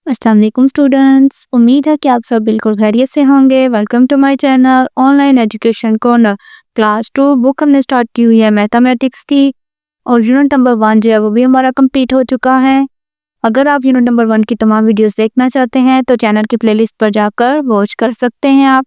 अस्सलाम वालेकुम स्टूडेंट्स, उम्मीद है कि आप सब बिल्कुल खैरियत से होंगे। Welcome to my channel online education corner. Class 2 book हमने स्टार्ट की हुई है मैथमेटिक्स की और यूनिट नंबर 1 जो है वो भी हमारा कंप्लीट हो चुका है। अगर आप यूनिट नंबर 1 की तमाम वीडियोस देखना चाहते हैं तो चैनल की प्लेलिस्ट पर जाकर वॉच कर सकते हैं आप।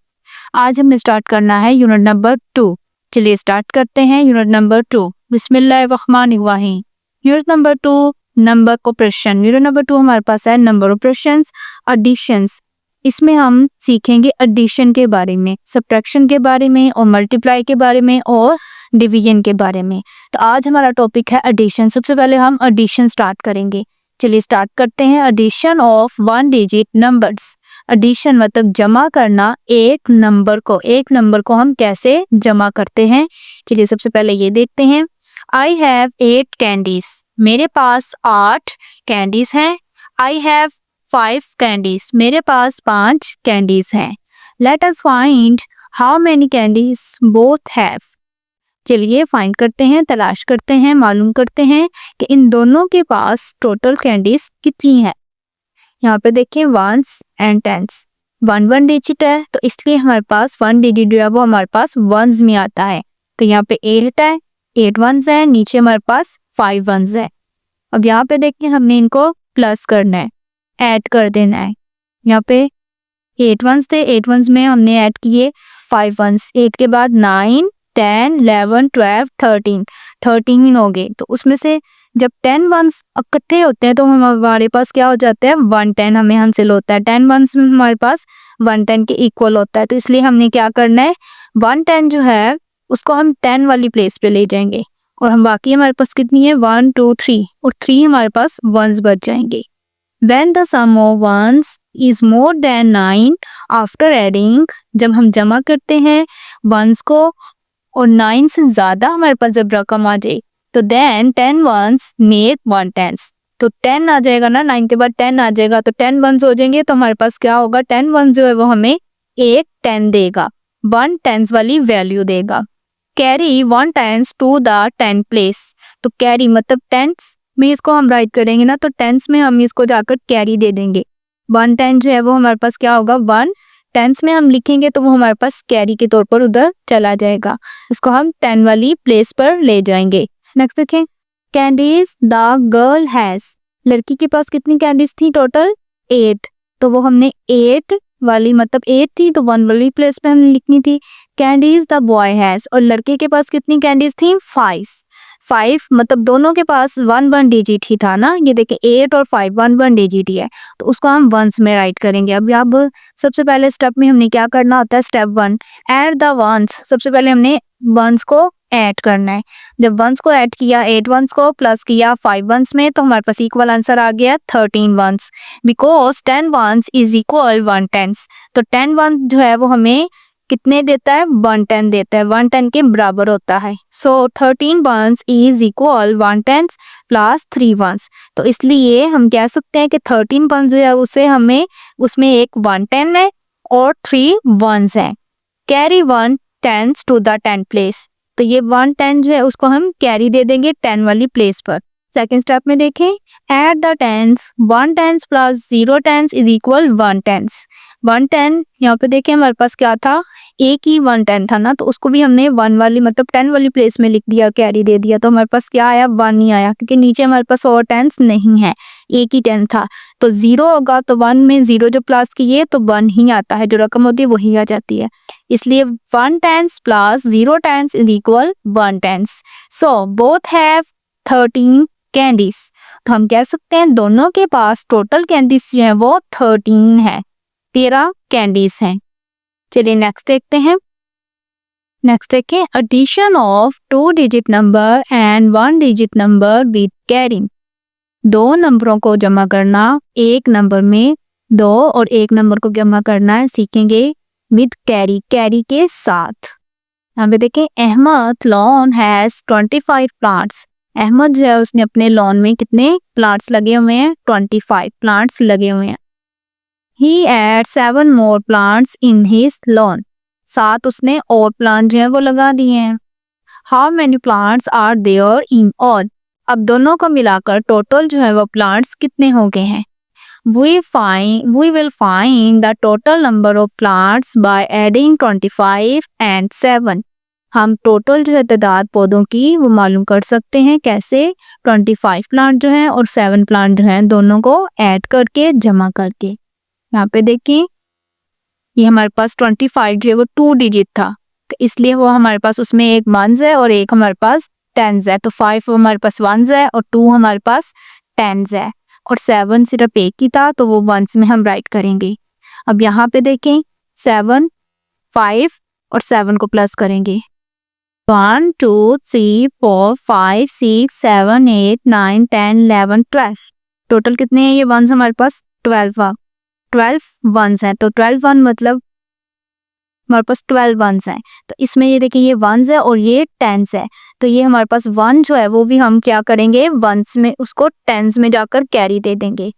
आज हमें स्टार्ट करना है यूनिट नंबर 2। चलिए स्टार्ट करते हैं यूनिट नंबर 2। बिस्मिल्लाहिर्रहमानिर्रहीम। Unit number 2 number operation. Unit number 2 हमारे पास है नंबर ऑपरेशंस, एडिशंस। इसमें हम सीखेंगे एडिशन के बारे में, सब्ट्रैक्शन के बारे में और मल्टीप्लाई के बारे में और डिवीजन के बारे में। तो आज हमारा टॉपिक है एडिशन। सबसे पहले हम एडिशन स्टार्ट करेंगे। चलिए स्टार्ट करते हैं। Addition of one digit numbers. Addition मतलब जमा करना एक नंबर को हम कैसे जमा करते हैं। चलिए सबसे पहले ये देखते हैं। I have 8 candies. मेरे पास 8 कैंडीज हैं। I have 5 candies. मेरे पास 5 कैंडीज हैं। Let us find how many candies both have. चलिए फाइंड करते हैं, तलाश करते हैं, मालूम करते हैं कि इन दोनों के पास टोटल कैंडीज कितनी है। यहाँ पे देखिए वंस एंड टेंस। 1 डिजिट है तो इसलिए हमारे पास 1 डिजिट जो है वो हमारे पास वंस में आता है। तो यहाँ पे 8 है, 8 वंस है, नीचे हमारे पास 5 वंस है। अब यहाँ पे देखिए हमने इनको प्लस करना है, ऐड कर देना है। यहाँ पे 8 वंस थे, 8 वंस में हमने ऐड किए 5 वंस। 8 के बाद 9, 10, 11, 12, 13 हो गए। तो उसमें से जब 10 वंस इकट्ठे होते हैं तो हमारे पास क्या हो जाता है 110 हमें हासिल होता है। 10 वंस में हमारे पास 110 के इक्वल होता है। तो इसलिए हमने क्या करना है 110 जो है उसको हम 10 वाली प्लेस पे ले जाएंगे और हम बाकी हमारे पास कितनी है 1 2 3 और 3 हमारे पास वंस बच जाएंगे। When the sum of ones is more than 9 after adding, जब हम जमा करते हैं वंस को और 9 से ज़्यादा हमारे पास जब रकम आ जाए तो then 10 ones make 1 tens। तो 10 आ जाएगा ना, 9 के बाद 10 आ जाएगा तो 10 वंस हो जाएंगे। तो हमारे पास क्या होगा 10 वंस जो है वो हमें एक 10 देगा, 1 टेंस वाली वैल्यू देगा। Carry 1 tens to the 10 place. तो कैरी मतलब टेंस में इसको हम राइट करेंगे ना तो टेंस में हम इसको जाकर कैरी दे देंगे। 1 10 जो है वो हमारे पास क्या होगा 1 टेंस में हम लिखेंगे तो वो हमारे पास कैरी के तौर पर उधर चला जाएगा। इसको हम 10 वाली प्लेस पर ले जाएंगे। नेक्स्ट देखें। Candies the girl has. लड़की के पास कितनी कैंडीज थी टोटल 8। तो वो हमने 8 वाली मतलब 8 थी तो 1 वाली प्लेस पे हमने लिखनी थी। कैंडीज द बॉय हैज और लड़के के पास कितनी कैंडीज थी 5 मतलब दोनों के पास 1 डिजिट ही था ना। ये देखिए 8 और 5 1 डिजिट ही है तो उसको हम वंस में राइट करेंगे। अब सबसे पहले स्टेप में हमने क्या करना होता है स्टेप 1 ऐड द वंस। सबसे पहले हमने वंस को ऐड करना है। जब वंस को ऐड किया 8 वंस को प्लस किया 5 वंस में तो हमारे पास इक्वल आंसर आ गया 13 ones because 10 ones is equal 1 tens. तो 10 वंस जो है वो हमें कितने देता है 110 देता है, 110 के बराबर होता है। So 13 ones is equal 1 tens plus 3 ones. तो इसलिए हम कह सकते हैं कि 13 वंस जो है उसे हमें उसमें एक 110 है और 3 वंस है। Carry 1 tens to the 10 place. तो ये 110 जो है उसको हम कैरी दे देंगे 10 वाली प्लेस पर। सेकेंड स्टेप में देखें at the tens 1 tens plus 0 tens is equal 1 tens. 110 यहाँ पे देखें हमारे पास क्या था एक ही 110 था ना तो उसको भी हमने 1 वाली मतलब 10 वाली प्लेस में लिख दिया, कैरी दे दिया। तो हमारे पास क्या आया 1 नहीं आया क्योंकि नीचे हमारे पास और टेंस नहीं है, एक ही 10 था। तो 0 होगा तो 1 में 0 जो प्लस किए तो 1 ही आता है, जो रकम होती है वही आ जाती है। इसलिए 1 tens plus 0 tens is equal 1 tens. So both have 13 candies. तो हम कह सकते हैं दोनों के पास टोटल कैंडीज जो है वो 13 है, 13 कैंडीज हैं। चलिए नेक्स्ट देखते हैं। नेक्स्ट देखें addition of 2 digit number and 1 digit number with carry. 2 नंबरों को जमा करना एक नंबर में, 2 और 1 नंबर को जमा करना है सीखेंगे विद कैरी, कैरी के साथ। यहाँ पे देखें Ahmad lawn has 25 plants. Ahmad जो है उसने अपने लॉन में कितने प्लांट्स लगे हुए हैं 25 प्लांट्स लगे हुए हैं। He adds 7 more plants in his lawn। 7 उसने और प्लांट जो है वो लगा दिए हैं। How many plants are there in all। अब दोनों को मिलाकर टोटल जो है वो प्लांट्स कितने हो गए हैं। we will find the total number of plants by adding 25 and 7. हम टोटल जो है तादाद पौधों की वो मालूम कर सकते हैं कैसे, 25 प्लांट जो हैं और 7 प्लांट जो हैं दोनों को ऐड करके जमा करके। यहाँ पे देखें ये हमारे पास 25 जो है वो 2 डिजिट था, तो इसलिए वो हमारे पास उसमें एक 1s है और एक हमारे पास 10s है, तो 5 हमारे पास 1s है और 2 हमारे पास 10s है, और 7 सिर्फ एक ही था तो वो 1s में हम राइट करेंगे। अब यहाँ पे देखें 7, 5 और 7 को प्लस करेंगे, 1 2 3 4 5 6 7 8 9 10 11 12, टोटल कितने हैं ये 1s हमारे पास 12 1s हैं, तो 12 1 मतलब हमारे पास 12 1s हैं, तो इसमें ये देखिए ये 1s है और ये 10s है, तो ये हमारे पास 1 जो है वो भी हम क्या करेंगे 1s में उसको 10s में जाकर कैरी दे देंगे,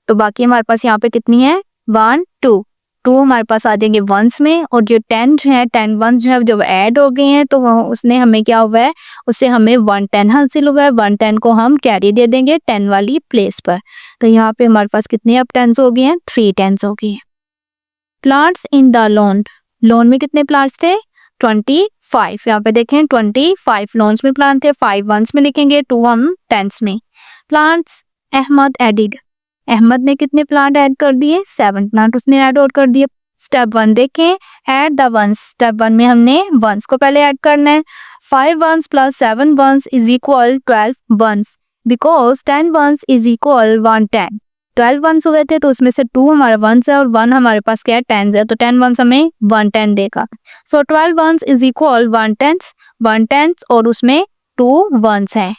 तो बाकी हमारे पास यहाँ पे कितनी है 1 2 2 हमारे पास आ जाएंगे 1s में, और जो 10 जो है 10 1s जो है जब ऐड हो गए हैं तो वह उसने हमें क्या हुआ है उससे हमें 110 हासिल हुआ है, 110 को हम कैरी दे देंगे 10 वाली प्लेस पर, तो यहाँ पे हमारे पास कितने अब 10s हो गए हैं 3 10s हो गए हैं। प्लांट्स इन द लॉन में कितने प्लांट्स थे 25, यहाँ पे देखें 25 लॉन्स में प्लांट थे, 5 1s में लिखेंगे, 2 हम 10s में। प्लांट्स अहमद एडिड, अहमद ने कितने प्लांट ऐड कर दिए 7 प्लांट उसने ऐड और कर दिए। स्टेप 1 देखें ऐड द वंस, स्टेप 1 में हमने वंस को पहले ऐड करना है, 5 1s plus 7 1s is equal 12 1s, because 10 1s is equal 110, 12 1s हुए थे तो उसमें से 2 हमारा 1s है और 1 हमारे पास क्या है 10s है, तो 10 1s हमें 110 देगा, सो 12 1s इज इक्वल 110 और उसमें 2 1s है,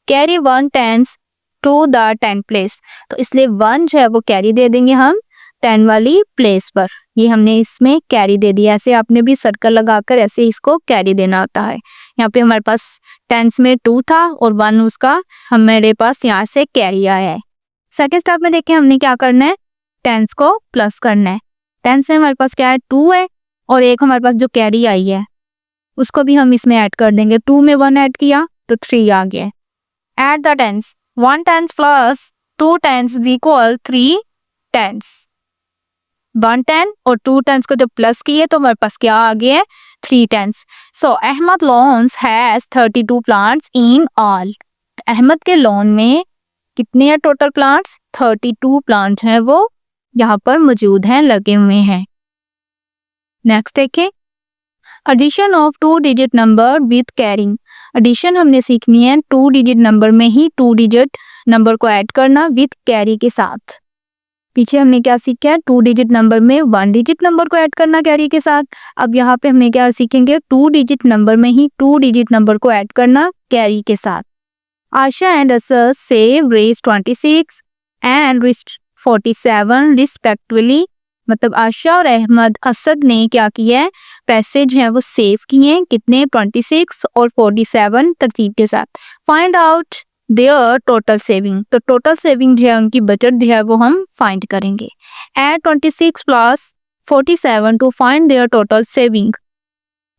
कैरी 110 टू द 10 प्लेस, तो इसलिए 1 जो है वो कैरी दे देंगे हम 10 वाली प्लेस पर, ये हमने इसमें कैरी दे दिया, ऐसे आपने भी सर्कल लगाकर ऐसे इसको कैरी देना होता है। यहाँ पे हमारे पास 10s में 2 था और 1 उसका हमारे पास यहाँ से कैरी आया है। सेकेंड स्टेप में देखें हमने क्या करना है 10s को प्लस करना है, 10s में हमारे पास क्या है 2 है और एक हमारे पास जो कैरी आई है उसको भी हम इसमें ऐड कर देंगे, 2 में 1 ऐड किया तो 3 आ गया। Add the 10s, 1 10s plus 2 10s is equal 3 10s, 1 10 और 2 10s को जब प्लस किए तो हमारे पास क्या आ गया है 3 10s। So Ahmad lawns has 32 plants in all, Ahmad के लॉन में कितने हैं टोटल प्लांट्स 32 प्लांट्स हैं वो यहाँ पर मौजूद हैं लगे हुए हैं। नेक्स्ट देखें addition of 2 digit number with carrying, addition हमने सीखनी है 2 डिजिट नंबर में ही 2 डिजिट नंबर को ऐड करना विद कैरी के साथ। पीछे हमने क्या सीखा है 2 डिजिट नंबर में 1 डिजिट नंबर को ऐड करना कैरी के साथ, अब यहाँ पे हमने क्या सीखेंगे 2 डिजिट नंबर में ही 2 डिजिट नंबर को ऐड करना कैरी के साथ। आशा एंड असद सेव रेज 26 एंड रिस्ट 47 रिस्पेक्टिवली, मतलब आशा और अहमद असद ने क्या किया है पैसे जो है वो सेव किए हैं कितने 26 और 47 तरतीब के साथ। Find out their total saving, तो टोटल सेविंग जो है उनकी बचत जो है वो हम फाइंड करेंगे। Add 26 plus 47 to find their total saving,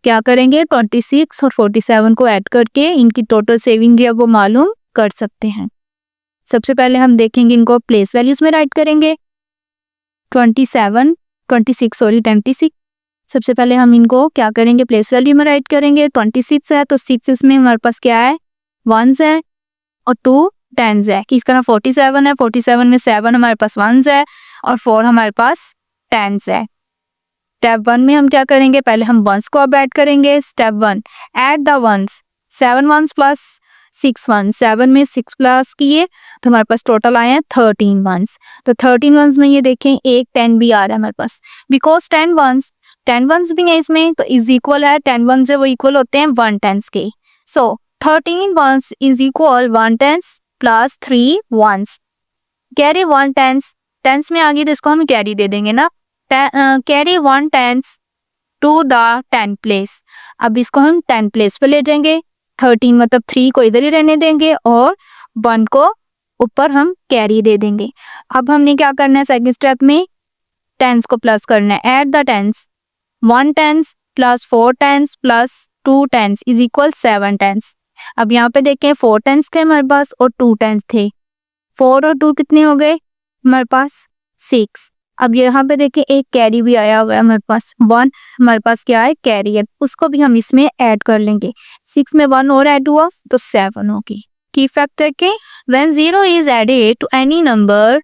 क्या करेंगे 26 और 47 को ऐड करके इनकी टोटल सेविंग जो है वो मालूम कर सकते हैं। सबसे पहले हम देखेंगे इनको प्लेस वैल्यूज में राइट करेंगे 26 सबसे पहले हम इनको क्या करेंगे प्लेस वैल्यू में राइट करेंगे, 26 है तो 6 इसमें हमारे पास क्या है 1s है और 2 10s है, किस तरह 47 है 47 में 7 हमारे पास 1s है और 4 हमारे पास 10s है। स्टेप 1 में हम क्या करेंगे पहले हम 1s को अब ऐड करेंगे। Step 1 add the 1s, 7 1s plus 6 1s, 7 में 6 प्लस किए तो हमारे पास टोटल आए हैं 13 1s, तो 13 1s में ये देखें एक 10 भी आ रहा है हमारे पास, बिकॉज 10 1s भी है इसमें तो इज इक्वल है 10 1s है वो इक्वल होते हैं 1 10s के, सो 13 1s is equal 1 10s plus 3 1s, carry 1 10s में आ गई तो इसको हम कैरी दे देंगे ना, carry 1 10s to the 10 place, अब इसको हम 10 प्लेस पे ले जाएंगे, 13 मतलब 3 को इधर ही रहने देंगे और 1 को ऊपर हम कैरी दे देंगे। अब हमने क्या करना है सेकंड स्टेप में 10s को प्लस करना है, add the 10s, 1 10s plus 4 10s plus 2 10s is equal 7 10s। अब यहाँ पे देखें 4 10s थे हमारे पास और 2 10s थे, 4 और 2 कितने हो गए हमारे पास 6। अब यहाँ पे देखिए एक कैरी भी आया हुआ है हमारे पास 1, हमारे पास क्या है कैरी है, उसको भी हम इसमें ऐड कर लेंगे। 6 में 1 और ऐड हुआ तो 7 होगी। की फैक्ट देखें, when 0 is added to any number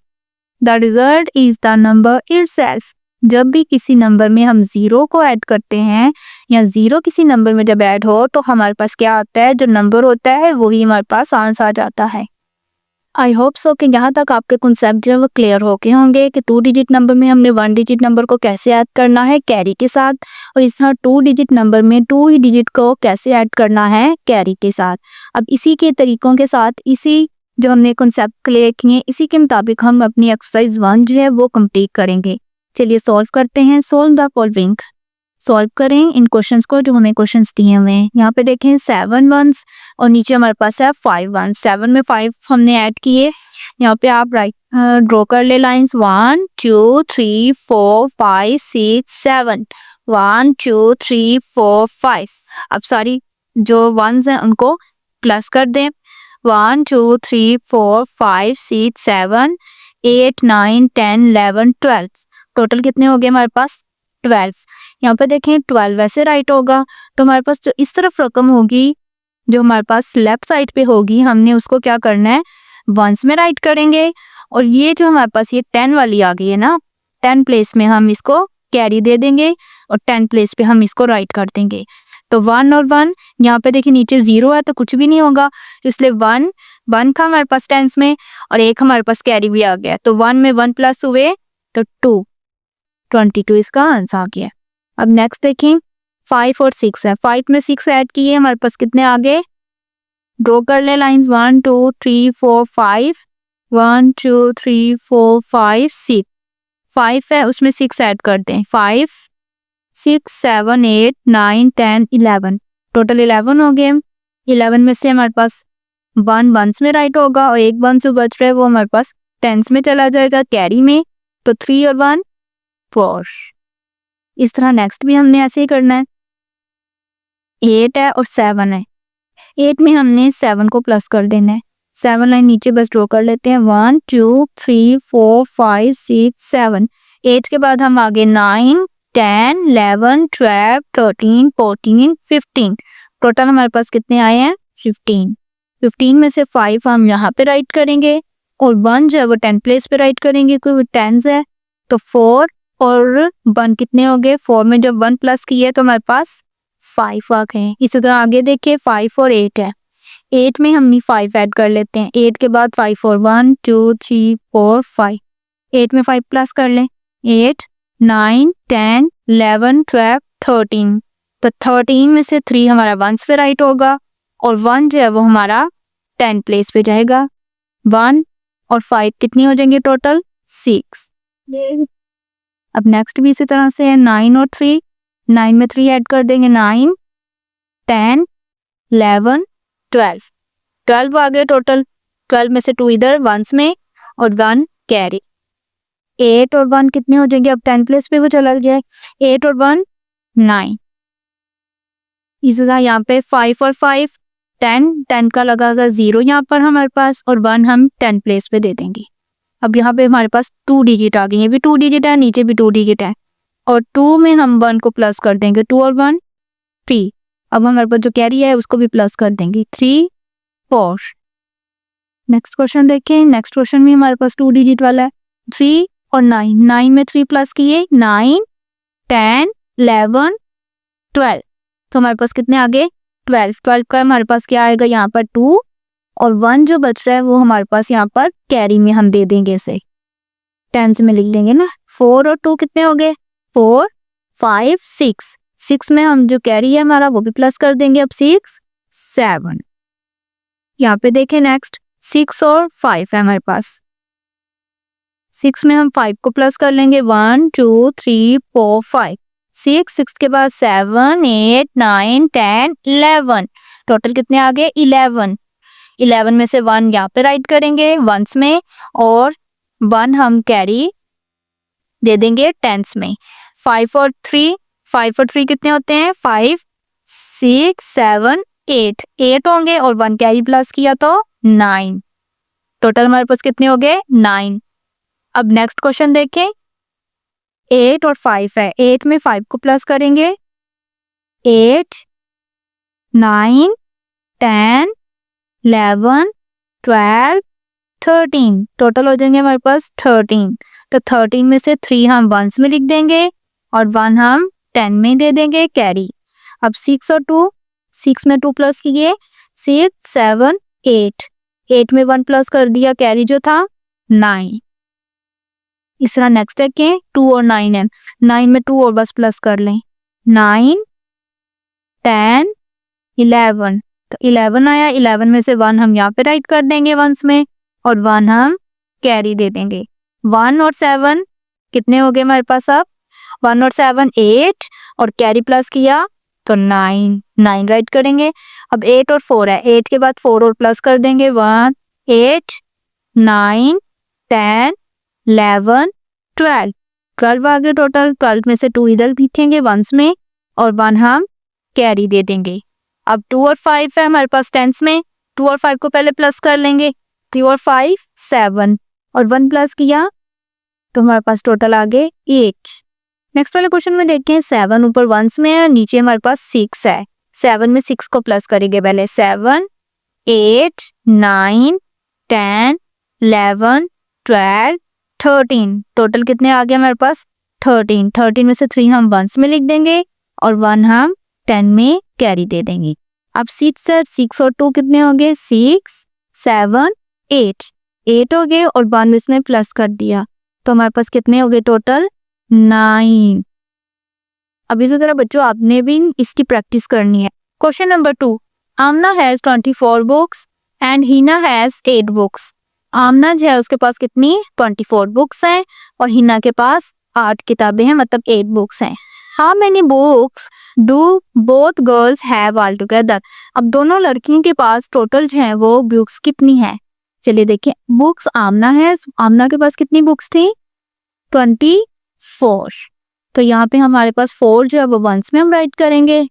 the result is the number itself. जब भी किसी नंबर में हम 0 को ऐड करते हैं या 0 किसी नंबर में जब ऐड हो तो हमारे पास क्या आता है, जो नंबर होता है वही हमारे पास आंसर आ जाता है। आई होप सो कि यहाँ तक आपके कॉन्सेप्ट जो है वो क्लियर हो गए होंगे कि 2 डिजिट नंबर में हमने 1 डिजिट नंबर को कैसे ऐड करना है कैरी के साथ, और इस तरह 2 डिजिट नंबर में 2 ही डिजिट को कैसे ऐड करना है कैरी के साथ। अब इसी के तरीकों के साथ, इसी जो हमने कॉन्सेप्ट क्लियर किए, इसी के मुताबिक हम अपनी एक्सरसाइज 1 जो है वो कंप्लीट करेंगे। चलिए सॉल्व करते हैं। Solve the following. सॉल्व करें इन क्वेश्चंस को जो हमें क्वेश्चंस दिए हुए हैं। यहाँ पे देखें 7 वंस और नीचे हमारे पास है 5 वंस। 7 में 5 हमने ऐड किए। यहाँ पे आप ड्रॉ कर ले लाइंस 1 2 3 4 5 6 7 1 2 3 4 5। अब सारी जो वंस हैं उनको प्लस कर दें। 1 2 3 4 5 6 7 8 9 10 11 12। टोटल कितने हो गए हमारे पास 12। यहाँ पे देखें 12 वैसे राइट होगा तो हमारे पास जो इस तरफ रकम होगी जो हमारे पास लेफ्ट साइड पे होगी, हमने उसको क्या करना है वंस में राइट करेंगे। और ये जो हमारे पास ये 10 वाली आ गई है ना, 10 प्लेस में हम इसको कैरी दे देंगे और 10 प्लेस पे हम इसको राइट कर देंगे। तो 1 और 1, यहाँ पे देखिए नीचे 0 है तो कुछ भी नहीं होगा, इसलिए 1 था हमारे पास टेंस में और एक हमारे पास कैरी भी आ गया, तो 1 में 1 प्लस हुए तो 2, 22 इसका आंसर आ गया। अब नेक्स्ट देखें 5 और 6 है। 5 में 6 ऐड किए, हमारे पास कितने आ गए, ड्रॉ कर ले लाइंस 1 2 3 4 5 1 2 3 4 5 6। 5 है उसमें 6 ऐड कर दें, 5 6 7 8 9 10 11। टोटल 11 हो गए। 11 में से हमारे पास 1 वंस में राइट होगा और एक वन जो बच रहा है वो हमारे पास टेंस में चला जाएगा कैरी में, तो 3 और 1 4। इस तरह नेक्स्ट भी हमने ऐसे ही करना है। 8 है और 7 है। 8 में हमने 7 को प्लस कर देना है। 7 लाइन नीचे बस ड्रॉ कर लेते हैं 1 2 3 4 5 6 7। 8 के बाद हम आगे 9 10 11 12 13 14 15। टोटल हमारे पास कितने आए हैं 15। 15 में से 5 हम यहाँ पे राइट करेंगे और 1 जो है वो 10 प्लेस पे राइट करेंगे क्योंकि वो 10 है, तो 4 और 1 कितने हो गए, 4 में जब 1 प्लस किया तो हमारे पास 5 आ गए। इसी तरह आगे देखिए 5 और 8 है। 8 में हम 5 ऐड कर लेते हैं। 8 के बाद 5 और 1 2 3 4 5। 8 में 5 प्लस कर लें, 8 9 10 11 12 13। तो 13 में से 3 हमारा वंस पे राइट होगा और 1 जो है वो हमारा 10 प्लेस पे जाएगा। 1 और 5 कितनी हो जाएंगे टोटल 6। अब नेक्स्ट भी इसी तरह से है 9 और 3। 9 में 3 ऐड कर देंगे, 9 10 11 12। 12 आ गए टोटल। 12 में से 2 इधर वंस में और 1 कैरी। 8 और 1 कितने हो जाएंगे, अब 10 प्लेस पे वो चला गया है। 8 और 1 9। इसी तरह यहाँ पे 5 और 5 10 का लगा 0 यहाँ पर हमारे पास और 1 हम 10 प्लेस पे दे देंगे। अब यहाँ पे हमारे पास 2 डिजिट आ गई, ये भी 2 डिजिट है, नीचे भी 2 डिजिट है और 2 में हम 1 को प्लस कर देंगे, 2 और 1 3। अब हमारे पास जो कैरी है उसको भी प्लस कर देंगे, 3 4। नेक्स्ट क्वेश्चन देखें। नेक्स्ट क्वेश्चन में हमारे पास 2 डिजिट वाला है, 3 और 9। 9 में 3 प्लस किए, 9 10 11 12। तो हमारे पास कितने आ गए 12। 12 का हमारे पास क्या आएगा यहाँ पर 2 और 1 जो बच रहा है वो हमारे पास यहाँ पर कैरी में हम दे देंगे, इसे 10 में लिख देंगे ना। 4 और 2 कितने हो गए, 4 5 6। 6 में हम जो कैरी है हमारा वो भी प्लस कर देंगे, अब 6 7। यहाँ पे देखें नेक्स्ट 6 और 5 है हमारे पास। 6 में हम 5 को प्लस कर लेंगे, 1 2 3 4 5। 6 के बाद 7 8 9 10 11। टोटल कितने आ गए 11। 11 में से 1 यहाँ पे राइट करेंगे वंस में और 1 हम कैरी दे देंगे टेंस में। 5 और 3 कितने होते हैं, 5 6 7 8। 8 होंगे और 1 कैरी प्लस किया तो 9। टोटल हमारे पास कितने हो गए 9। अब नेक्स्ट क्वेश्चन देखें, 8 और 5 है। 8 में 5 को प्लस करेंगे, 8 9 10 11 12 13, टोटल हो जाएंगे हमारे पास 13। तो 13 में से 3 हम वंस में लिख देंगे और 1 हम 10 में दे देंगे कैरी। अब 6 और 2, 6 में 2 प्लस किए, 6 7 8, 8 में 1 प्लस कर दिया, कैरी जो था 9। इस तरह नेक्स्ट देखें, 2 और 9 है। 9 में 2 और बस प्लस कर लें, 9 10 11, तो 11 आया। 11 में से 1 हम यहाँ पे राइट कर देंगे वंस में और 1 हम कैरी दे देंगे। 1 और 7 कितने हो गए हमारे पास? अब 1 और 7 8 और कैरी प्लस किया तो 9 राइट करेंगे। अब 8 और 4 है, 8 के बाद 4 और प्लस कर देंगे, 1 8 9 10 11 12 आ गए टोटल। 12 में से 2 इधर लिखेंगे वंस में और 1 हम कैरी दे देंगे। अब 2 और 5 है हमारे पास टेंस में, 2 और 5 को पहले प्लस कर लेंगे, 2 और 5 7 और 1 प्लस किया तो हमारे पास टोटल आ गए 8। नेक्स्ट वाले क्वेश्चन में देखें, 7 ऊपर वंस में है, नीचे हमारे पास 6 है। 7 में 6 को प्लस करेंगे पहले, 7 8 9 10 11 12 13, टोटल कितने आ गए हमारे पास? 13। 13 में से 3 हम वंस में लिख देंगे और 1 हम 10 में कैरी दे देंगे। अब 6 और 2 कितने हो गए? 6 7 8 हो गए और 1 इसमें प्लस कर दिया तो हमारे पास कितने हो गए टोटल? 9। अब इसी तरह बच्चों आपने भी इसकी प्रैक्टिस करनी है। Question number 2, Aamna has 24 books and Hina has 8 books. Aamna जो है उसके पास कितनी? 24 बुक्स हैं और हिना के पास 8 किताबें हैं, मतलब 8 बुक्स हैं। How many books do both girls have all together. अब दोनों लड़कियों के पास टोटल जो है वो बुक्स कितनी है? चलिए देखिए, बुक्स आमना है, आमना के पास कितनी बुक्स थी? 24। तो यहाँ पे हमारे पास 4 जो है वो वंस में हम राइट करेंगे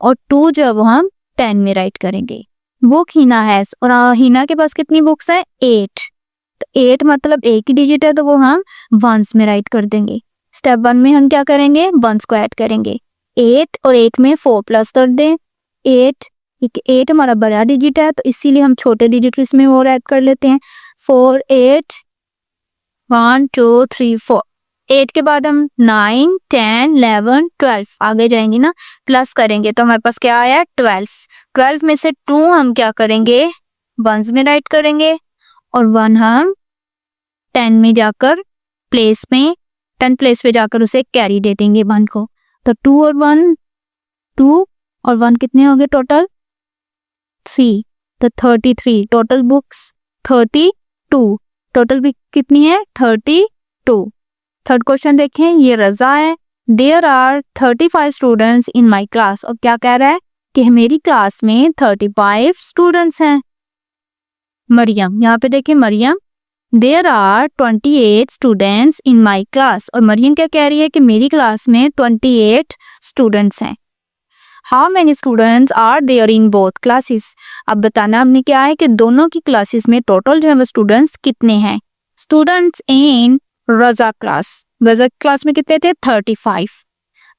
और 2 जो है वो हम 10 में राइट करेंगे। बुक हिना है और हिना के पास कितनी बुक्स है? 8। तो 8 मतलब एक ही डिजिट है तो वो हम वंस में राइट कर देंगे। स्टेप 1 में हम क्या करेंगे? वंस को ऐड करेंगे। 8 और 8 में 4 प्लस कर दें, 8 हमारा बड़ा डिजिट है तो इसीलिए हम छोटे डिजिट इसमें और ऐड कर लेते हैं। 4 8 1 2 3 4, 8 के बाद हम 9 10 11 12 आगे जाएंगे ना, प्लस करेंगे तो हमारे पास क्या आया? 12। 12 में से 2 हम क्या करेंगे? वंस में राइट करेंगे और 1 हम 10 में जाकर प्लेस में 10 प्लेस पे जाकर उसे कैरी दे देंगे 1 को। तो 2 और 1 कितने हो गए टोटल? 3। तो 33 टोटल बुक्स 32, टोटल भी कितनी है? 32। थर्ड क्वेश्चन देखें, ये रजा है। There are 35 students in my class. और क्या कह रहा है कि मेरी क्लास में 35 स्टूडेंट्स हैं। मरियम, यहाँ पे देखें Mariam, there are 28 students in my class. और मरियम क्या कह रही है कि मेरी क्लास में 28 स्टूडेंट्स हैं। How many students are there in both classes. अब बताना हमने क्या है कि दोनों की क्लासेस में टोटल जो है वो स्टूडेंट्स कितने हैं। स्टूडेंट्स इन रजा क्लास में कितने थे? 35।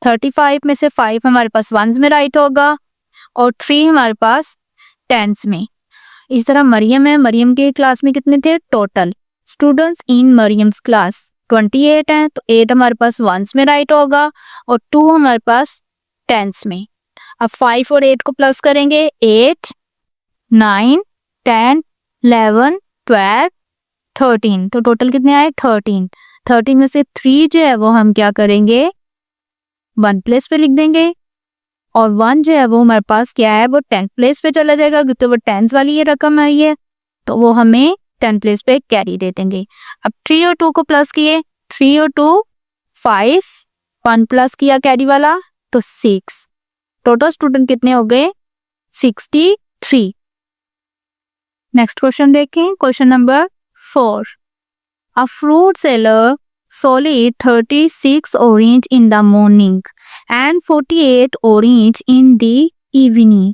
35 में से 5 हमारे पास वंस में राइट होगा और 3 हमारे पास टेंस में। इस तरह मरियम है, मरियम के क्लास में कितने थे? Total students in Mariam's class 28 हैं तो 8 हमारे पास वंस में राइट होगा और 2 हमारे पास टेंस में। अब 5 और 8 को प्लस करेंगे, 8 9 10 11 12 13, तो टोटल कितने आए? 13। 13 में से 3 जो है वो हम क्या करेंगे? 1 प्लेस पे लिख देंगे और 1 जो है वो हमारे पास क्या है? वो 10 प्लेस पे चला जाएगा क्योंकि वो टेंस वाली ये रकम है ये, तो वो हमें 10 प्लेस पे कैरी दे देंगे। अब 3 और 2 को प्लस किए, 3 और 2 5, 1 प्लस किया कैरी वाला तो 6। टोटल स्टूडेंट कितने हो गए? 63। नेक्स्ट क्वेश्चन देखें, question number 4। A fruit seller sold 36 orange in the morning and 48 orange in the evening।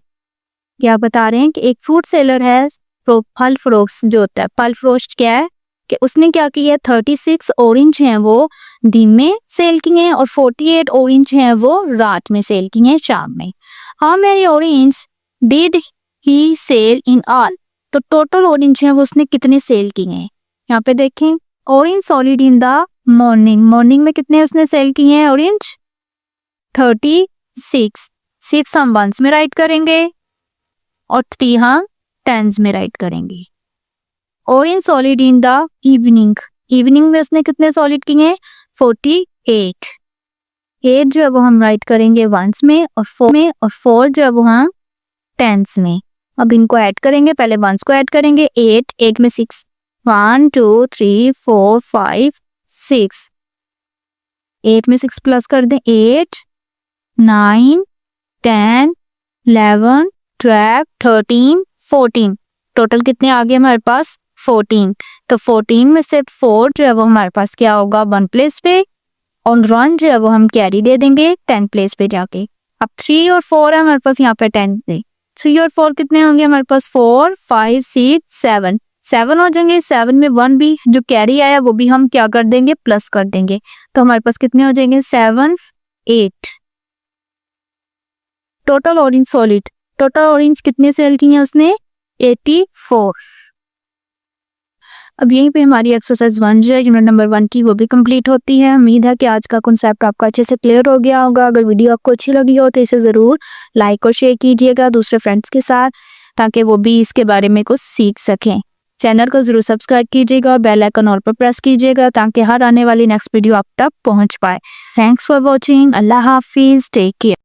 क्या बता रहे हैं कि एक फ्रूट सेलर है, फल फरोख्त जो होता है, फल फरोख्त क्या है? कि उसने क्या किया, 36 ऑरेंज हैं वो दिन में सेल किए हैं और 48 ऑरेंज हैं वो रात में सेल किए हैं, शाम में। How many orange did he sell in all, तो टोटल ऑरेंज हैं वो उसने कितने सेल किए हैं। यहाँ पे देखें, orange solid in the morning, morning में कितने उसने सेल किए हैं ऑरेंज, 36। 6 हम वंस में राइट करेंगे और 3 हम टेंस में राइट करेंगे। Orange solid in the evening, evening में उसने कितने सॉलिड किए हैं, 48। 8 जो है वो हम राइट करेंगे वंस में और 4 जो है वो हम टेंस में। अब इनको ऐड करेंगे, पहले वंस को ऐड करेंगे, 8 में 6, 1 2 3 4 5 6, 8 में 6 प्लस कर दें, 8 9 10 11 12 13 14, टोटल कितने आ गए हमारे पास, 14। तो 14 में से 4 जो है वो हमारे पास क्या होगा, 1 प्लेस पे, और 1 जो है वो हम कैरी दे देंगे 10 प्लेस पे जाके। अब 3 और 4 है हमारे पास यहाँ पे 10 पे, 3 और 4 कितने होंगे हमारे पास, 4 5 6 7, 7 हो जाएंगे। 7 में 1 भी जो कैरी आया वो भी हम क्या कर देंगे, प्लस कर देंगे, तो हमारे पास कितने हो जाएंगे, 7 8। Total orange solid, total orange कितने सेल किए हैं उसने, 84। अब यहीं पे हमारी एक्सरसाइज 1 जो है यूनिट नंबर 1 की वो भी कंप्लीट होती है। उम्मीद है कि आज का कॉन्सेप्ट आपका अच्छे से क्लियर हो गया होगा। अगर वीडियो आपको अच्छी लगी हो तो इसे ज़रूर लाइक और शेयर कीजिएगा दूसरे फ्रेंड्स के साथ, ताकि वो भी इसके बारे में कुछ सीख सकें। चैनल को ज़रूर सब्सक्राइब कीजिएगा और बेल आइकन ऑल पर प्रेस कीजिएगा ताकि हर आने वाली नेक्स्ट वीडियो आप तक पहुँच पाए। Thanks for watching. अल्लाह हाफिज़, टेक केयर।